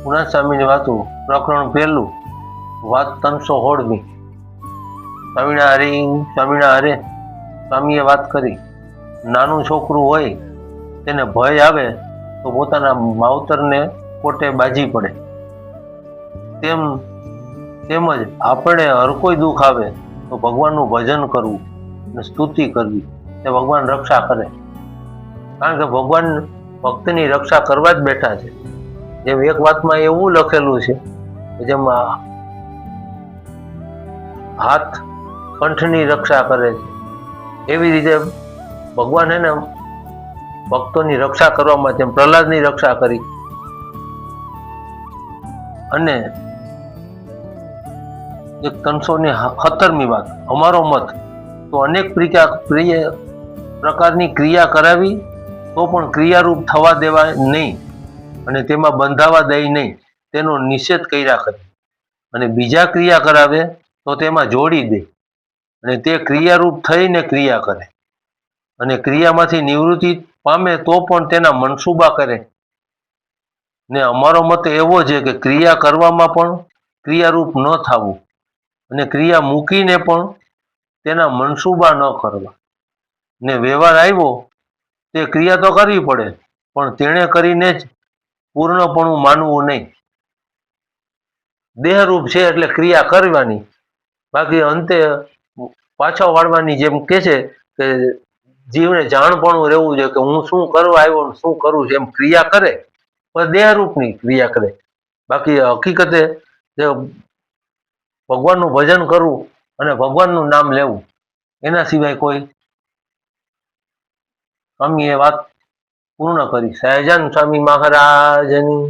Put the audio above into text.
ગુણા સ્વામીની વાતો પ્રકરણ 1 વાત 316મી। સ્વામીના હારે સ્વામીએ વાત કરી, નાનું છોકરું હોય તેને ભય આવે તો પોતાના માવતરને કોટે બાજી પડે, તેમજ આપણે હર કોઈ દુઃખ આવે તો ભગવાનનું ભજન કરવું અને સ્તુતિ કરવી, તે ભગવાન રક્ષા કરે। કારણ કે ભગવાન ભક્તની રક્ષા કરવા જ બેઠા છે। જેમ એક વાતમાં એવું લખેલું છે કે જેમાં હાથ કંઠની રક્ષા કરે છે, એવી રીતે ભગવાન એને ભક્તોની રક્ષા કરવા માટે પ્રહલાદની રક્ષા કરી। અને એક 317મી વાત, અમારો મત તો અનેક પ્રકારની ક્રિયા કરાવી તો પણ ક્રિયારૂપ થવા દેવા નહીં અને તેમાં બંધાવા દે નહીં, તેનો નિષેધ કર્યા કરે। અને બીજા ક્રિયા કરાવે તો તેમાં જોડી દે અને તે ક્રિયારૂપ થઈને ક્રિયા કરે અને ક્રિયામાંથી નિવૃત્તિ પામે તો પણ તેના મનસૂબા કરે। ને અમારો મત એવો છે કે ક્રિયા કરવામાં પણ ક્રિયારૂપ ન થવું અને ક્રિયા મૂકીને પણ તેના મનસૂબા ન કરવા। ને વ્યવહાર આવ્યો તે ક્રિયા તો કરવી પડે પણ તેણે કરીને જ પૂર્ણપણું માનવું નહીં। દેહરૂપ છે એટલે ક્રિયા કરવાની, બાકી અંતે પાછા વાળવાની, જેમ કે છે કે જીવને જાણપણું રહેવું છે કે હું શું કરવા આવ્યો શું કરું છું, એમ ક્રિયા કરે પણ દેહરૂપની ક્રિયા કરે। બાકી હકીકતે જે ભગવાનનું ભજન કરવું અને ભગવાનનું નામ લેવું, એના સિવાય કોઈ સ્વામીએ વાત પૂર્ણ કરી। સહજાનંદ સ્વામી મહારાજની